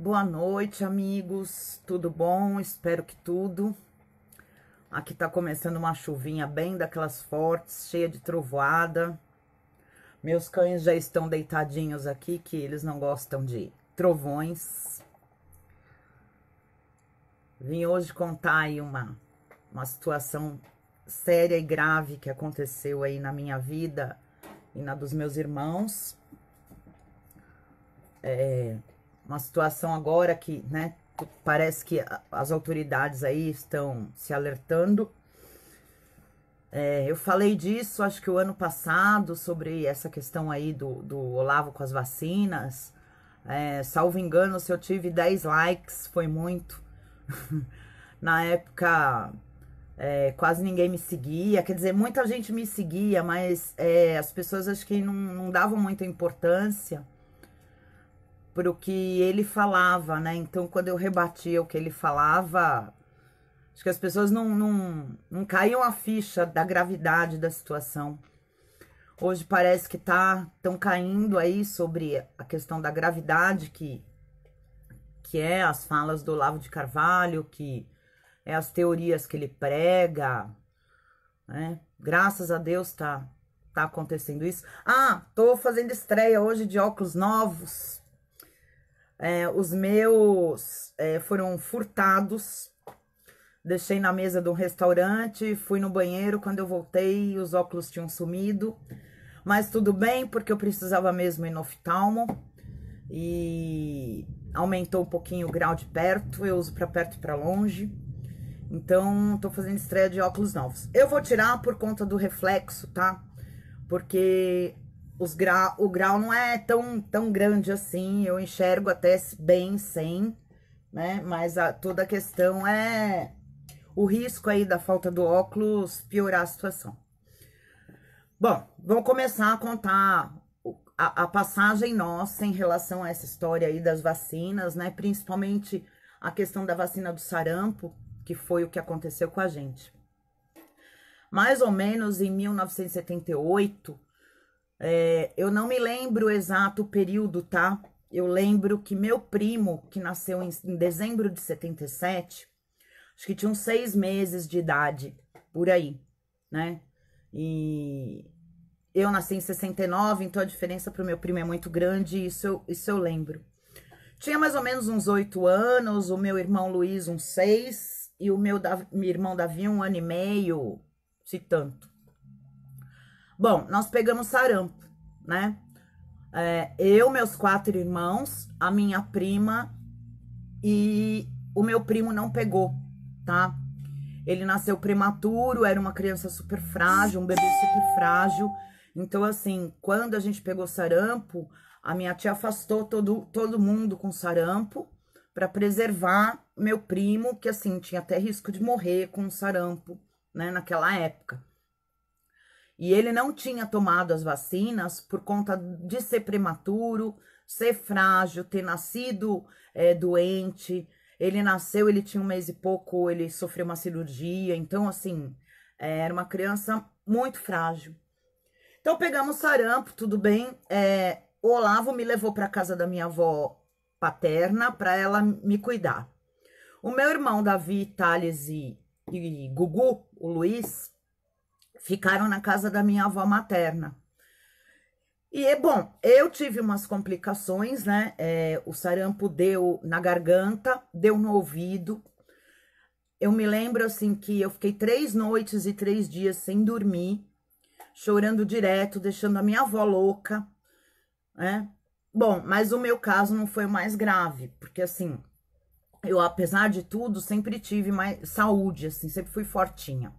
Boa noite, amigos. Tudo bom? Espero que tudo. Aqui tá começando uma chuvinha bem daquelas fortes, cheia de trovoada. Meus cães já estão deitadinhos aqui, que eles não gostam de trovões. Vim hoje contar aí uma situação séria e grave que aconteceu aí na minha vida e na dos meus irmãos. Uma situação agora que, né, parece que as autoridades aí estão se alertando. Eu falei disso, acho que o ano passado, sobre essa questão aí do Olavo com as vacinas. Salvo engano, se eu tive 10 likes, foi muito. Na época, quase ninguém me seguia. Quer dizer, muita gente me seguia, mas as pessoas acho que não davam muita importância pro que ele falava, né? Então, quando eu rebatia o que ele falava, acho que as pessoas não caíam a ficha da gravidade da situação. Hoje parece que estão caindo aí sobre a questão da gravidade que é as falas do Olavo de Carvalho, que é as teorias que ele prega, né? Graças a Deus tá acontecendo isso. Tô fazendo estreia hoje de óculos novos. Os meus foram furtados. Deixei na mesa de um restaurante, fui no banheiro, quando eu voltei os óculos tinham sumido. Mas tudo bem, porque eu precisava mesmo ir no oftalmo. E aumentou um pouquinho o grau de perto, eu uso para perto e para longe. Então, tô fazendo estreia de óculos novos. Eu vou tirar por conta do reflexo, tá? Porque o grau não é tão grande assim, eu enxergo até bem sem, né? Mas toda a questão é o risco aí da falta do óculos piorar a situação. Bom, vamos começar a contar a passagem nossa em relação a essa história aí das vacinas, né? Principalmente a questão da vacina do sarampo, que foi o que aconteceu com a gente. Mais ou menos em 1978, eu não me lembro o exato período, tá? Eu lembro que meu primo, que nasceu em dezembro de 77, acho que tinha uns 6 meses de idade, por aí, né? E eu nasci em 69, então a diferença pro meu primo é muito grande, isso eu lembro. Tinha mais ou menos uns 8 anos, o meu irmão Luiz uns 6, e o meu irmão Davi 1 ano e meio, se tanto. Bom, nós pegamos sarampo, né? Eu, meus 4 irmãos, a minha prima e o meu primo não pegou, tá? Ele nasceu prematuro, era uma criança super frágil, um bebê super frágil. Então, assim, quando a gente pegou sarampo, a minha tia afastou todo mundo com sarampo para preservar meu primo, que, assim, tinha até risco de morrer com sarampo, né, naquela época. E ele não tinha tomado as vacinas por conta de ser prematuro, ser frágil, ter nascido doente. Ele nasceu, ele tinha 1 mês e pouco, ele sofreu uma cirurgia. Então, assim, era uma criança muito frágil. Então, pegamos sarampo, tudo bem. O Olavo me levou para casa da minha avó paterna para ela me cuidar. O meu irmão Davi, Thales e Gugu, o Luiz, ficaram na casa da minha avó materna. E, bom, eu tive umas complicações, né? O sarampo deu na garganta, deu no ouvido. Eu me lembro, assim, que eu fiquei 3 noites e 3 dias sem dormir, chorando direto, deixando a minha avó louca, né? Bom, mas o meu caso não foi o mais grave, porque, assim, eu, apesar de tudo, sempre tive mais saúde, assim, sempre fui fortinha.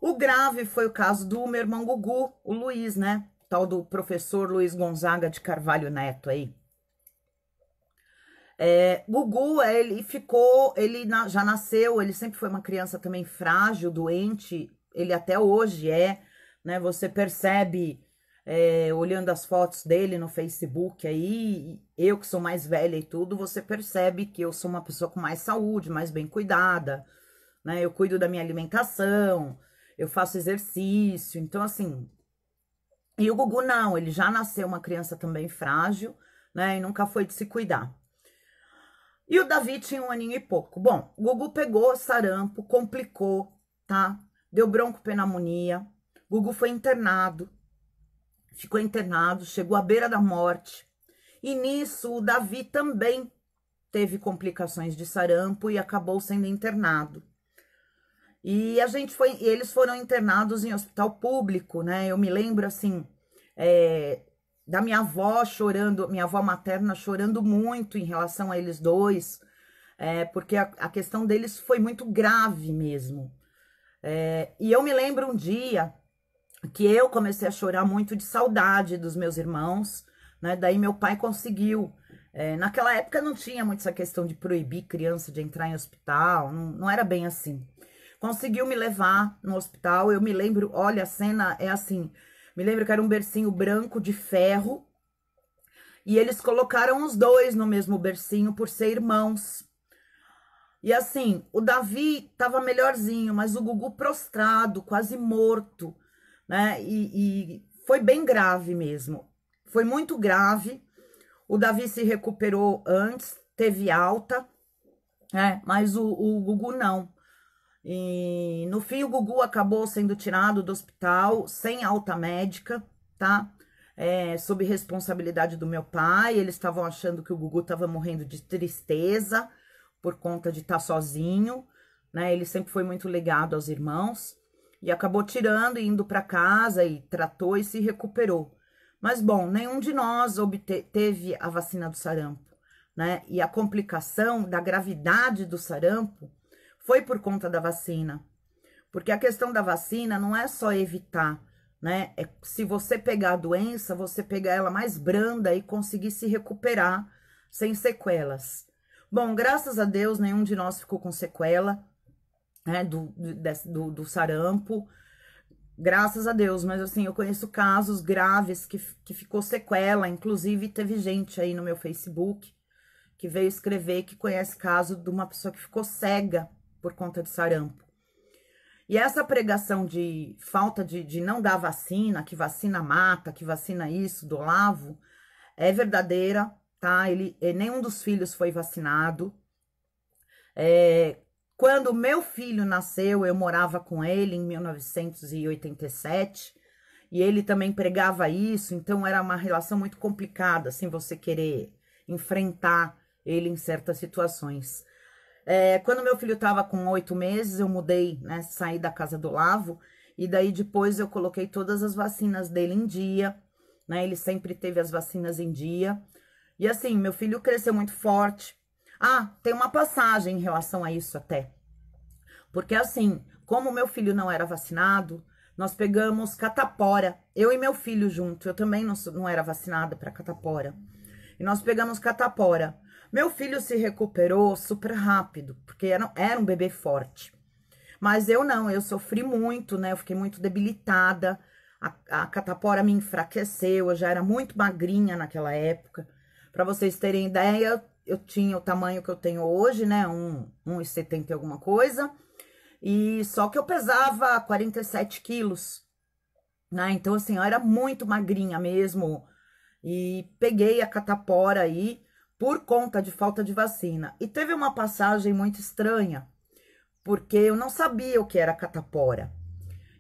O grave foi o caso do meu irmão Gugu, o Luiz, né? Tal do professor Luiz Gonzaga de Carvalho Neto aí. Gugu, ele já nasceu, ele sempre foi uma criança também frágil, doente, ele até hoje né? Você percebe, olhando as fotos dele no Facebook aí, eu que sou mais velha e tudo, você percebe que eu sou uma pessoa com mais saúde, mais bem cuidada, né? Eu cuido da minha alimentação, eu faço exercício, então assim. E o Gugu não, ele já nasceu uma criança também frágil, né? E nunca foi de se cuidar. E o Davi tinha 1 aninho e pouco. Bom, o Gugu pegou sarampo, complicou, tá? Deu broncopneumonia. O Gugu foi internado, ficou internado, chegou à beira da morte. E nisso o Davi também teve complicações de sarampo e acabou sendo internado. E eles foram internados em hospital público, né? Eu me lembro assim, da minha avó chorando, minha avó materna chorando muito em relação a eles dois, porque a questão deles foi muito grave mesmo. E eu me lembro um dia que eu comecei a chorar muito de saudade dos meus irmãos, né? Daí meu pai conseguiu. Naquela época não tinha muito essa questão de proibir criança de entrar em hospital, não era bem assim. Conseguiu me levar no hospital, eu me lembro, olha, a cena é assim, me lembro que era um bercinho branco de ferro, e eles colocaram os dois no mesmo bercinho por ser irmãos. E assim, o Davi tava melhorzinho, mas o Gugu prostrado, quase morto, né? E foi bem grave mesmo. Foi muito grave. O Davi se recuperou antes, teve alta, mas o Gugu não. E no fim, o Gugu acabou sendo tirado do hospital sem alta médica, tá? Sob responsabilidade do meu pai. Eles estavam achando que o Gugu estava morrendo de tristeza por conta de estar sozinho, né? Ele sempre foi muito ligado aos irmãos e acabou tirando e indo para casa e tratou e se recuperou. Mas bom, nenhum de nós teve a vacina do sarampo, né? E a complicação da gravidade do sarampo foi por conta da vacina. Porque a questão da vacina não é só evitar, né? Se você pegar a doença, você pegar ela mais branda e conseguir se recuperar sem sequelas. Bom, graças a Deus, nenhum de nós ficou com sequela, né, do sarampo. Graças a Deus, mas assim, eu conheço casos graves que ficou sequela. Inclusive, teve gente aí no meu Facebook que veio escrever que conhece caso de uma pessoa que ficou cega por conta de sarampo. E essa pregação de falta de não dar vacina, que vacina mata, que vacina isso, do Olavo, é verdadeira, tá? Nenhum dos filhos foi vacinado. Quando meu filho nasceu, eu morava com ele em 1987, e ele também pregava isso, então era uma relação muito complicada, assim, você querer enfrentar ele em certas situações. Quando meu filho estava com 8 meses, eu mudei, né? Saí da casa do Olavo, e daí depois eu coloquei todas as vacinas dele em dia, né? Ele sempre teve as vacinas em dia. E assim, meu filho cresceu muito forte. Ah, tem uma passagem em relação a isso até. Porque assim, como meu filho não era vacinado, nós pegamos catapora. Eu e meu filho junto. Eu também não era vacinada para catapora. E nós pegamos catapora. Meu filho se recuperou super rápido, porque era um bebê forte. Mas eu não, eu sofri muito, né? Eu fiquei muito debilitada. A catapora me enfraqueceu, eu já era muito magrinha naquela época. Para vocês terem ideia, eu tinha o tamanho que eu tenho hoje, né? 1,70 e alguma coisa. E só que eu pesava 47 quilos, né? Então, assim, eu era muito magrinha mesmo. E peguei a catapora aí por conta de falta de vacina. E teve uma passagem muito estranha, porque eu não sabia o que era catapora.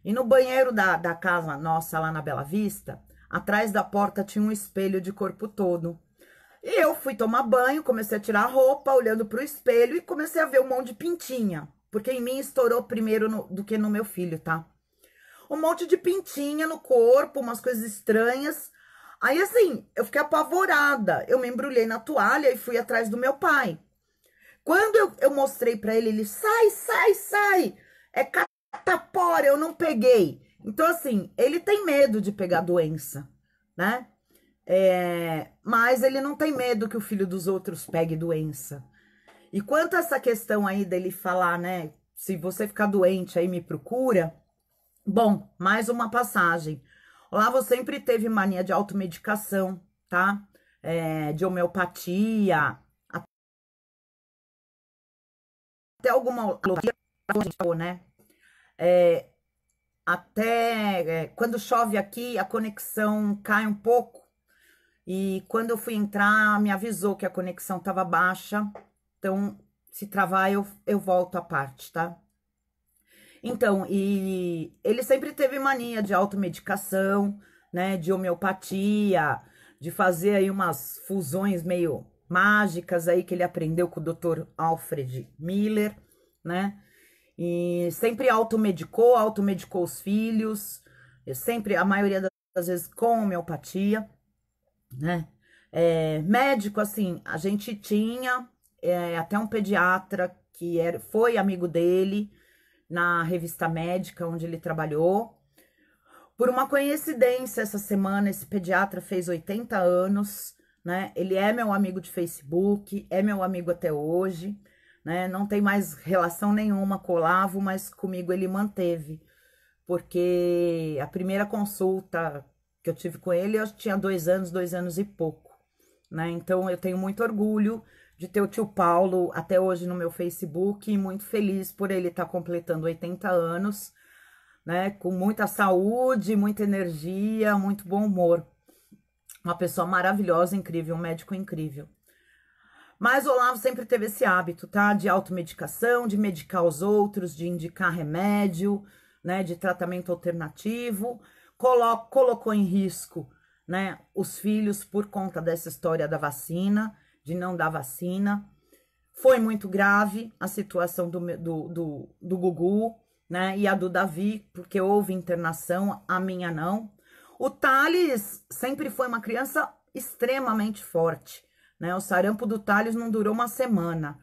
E no banheiro da casa nossa, lá na Bela Vista, atrás da porta tinha um espelho de corpo todo. E eu fui tomar banho, comecei a tirar a roupa, olhando para o espelho e comecei a ver um monte de pintinha. Porque em mim estourou primeiro do que no meu filho, tá? Um monte de pintinha no corpo, umas coisas estranhas. Aí, assim, eu fiquei apavorada. Eu me embrulhei na toalha e fui atrás do meu pai. Quando eu mostrei para ele, ele, sai, sai, sai. É catapora, eu não peguei. Então, assim, ele tem medo de pegar doença, né? Mas ele não tem medo que o filho dos outros pegue doença. E quanto a essa questão aí dele falar, né? Se você ficar doente aí, me procura. Bom, mais uma passagem. Olavo sempre teve mania de automedicação, tá? De homeopatia, até alguma, né? Até quando chove aqui, a conexão cai um pouco. E quando eu fui entrar, me avisou que a conexão estava baixa. Então, se travar, eu volto à parte, tá? Então, e ele sempre teve mania de automedicação, né, de homeopatia, de fazer aí umas fusões meio mágicas aí que ele aprendeu com o Dr. Alfred Miller, né? E sempre automedicou os filhos, sempre, a maioria das vezes com homeopatia, né? Médico, assim, a gente tinha até um pediatra que foi amigo dele na revista médica onde ele trabalhou. Por uma coincidência, essa semana, esse pediatra fez 80 anos, né? Ele é meu amigo de Facebook, é meu amigo até hoje, né? Não tem mais relação nenhuma com o Olavo, mas comigo ele manteve, porque a primeira consulta que eu tive com ele, eu tinha 2 anos e pouco, né? Então eu tenho muito orgulho de ter o tio Paulo até hoje no meu Facebook e muito feliz por ele estar completando 80 anos, né? Com muita saúde, muita energia, muito bom humor. Uma pessoa maravilhosa, incrível, um médico incrível. Mas o Olavo sempre teve esse hábito, tá? De automedicação, de medicar os outros, de indicar remédio, né? De tratamento alternativo. Colocou em risco, né? Os filhos por conta dessa história da vacina, de não dar vacina. Foi muito grave a situação do Gugu, né? E a do Davi, porque houve internação, a minha não. O Thales sempre foi uma criança extremamente forte, né? O sarampo do Thales não durou uma semana,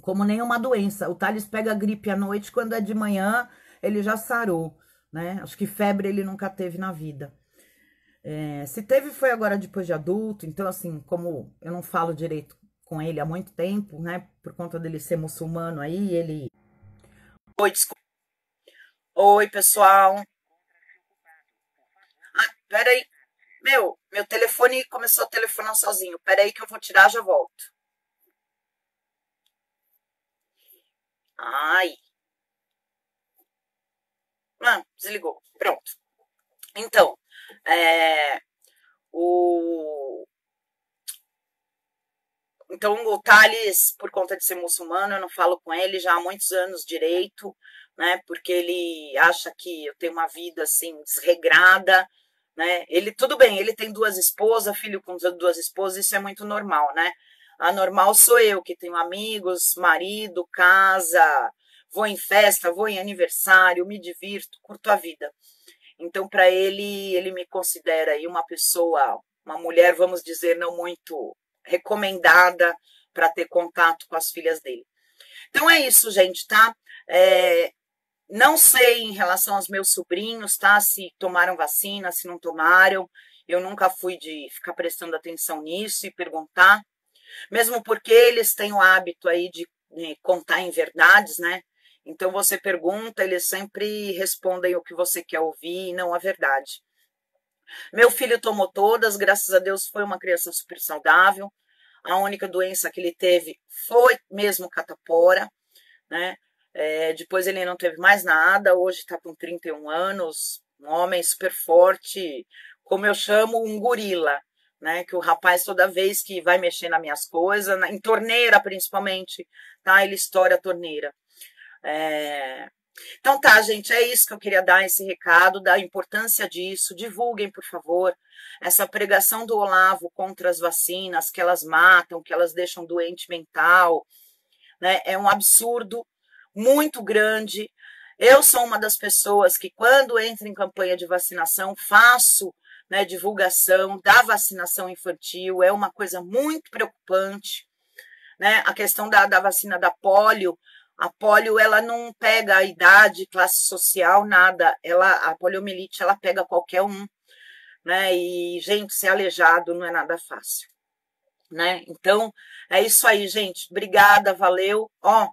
como nenhuma doença. O Thales pega gripe à noite, quando é de manhã ele já sarou, né? Acho que febre ele nunca teve na vida. Se teve foi agora depois de adulto, então assim, como eu não falo direito com ele há muito tempo, né? Por conta dele ser muçulmano aí, ele... Oi, desculpa. Oi, pessoal. Ah, peraí. Meu telefone começou a telefonar sozinho. Peraí que eu vou tirar, já volto. Ai. Desligou. Pronto. Então, é, o... Então, o Thales, por conta de ser muçulmano, eu não falo com ele já há muitos anos direito, né? Porque ele acha que eu tenho uma vida assim desregrada, né? Ele, tudo bem, ele tem 2 esposas, filho com 2 esposas, isso é muito normal, né? A normal sou eu, que tenho amigos, marido, casa, vou em festa, vou em aniversário, me divirto, curto a vida. Então, para ele me considera aí uma pessoa, uma mulher, vamos dizer, não muito recomendada para ter contato com as filhas dele. Então é isso, gente, tá? Não sei em relação aos meus sobrinhos, tá? Se tomaram vacina, se não tomaram. Eu nunca fui de ficar prestando atenção nisso e perguntar, mesmo porque eles têm o hábito aí de contar em verdades, né? Então você pergunta, eles sempre respondem o que você quer ouvir e não a verdade. Meu filho tomou todas, graças a Deus foi uma criança super saudável. A única doença que ele teve foi mesmo catapora, né? Depois ele não teve mais nada, hoje está com 31 anos, um homem super forte, como eu chamo, um gorila, né? Que o rapaz, toda vez que vai mexer nas minhas coisas, em torneira principalmente, tá? Ele estoura a torneira. Então tá, gente, é isso que eu queria dar esse recado, da importância disso. Divulguem, por favor, essa pregação do Olavo contra as vacinas, que elas matam, que elas deixam doente mental, né? É um absurdo muito grande. Eu sou uma das pessoas que, quando entro em campanha de vacinação, faço, né, divulgação da vacinação infantil. É uma coisa muito preocupante, né? A questão da vacina da polio. A polio, ela não pega a idade, classe social, nada. A poliomielite, ela pega qualquer um, né? E, gente, ser aleijado não é nada fácil, né? Então, é isso aí, gente. Obrigada, valeu. Ó,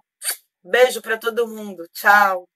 beijo para todo mundo. Tchau.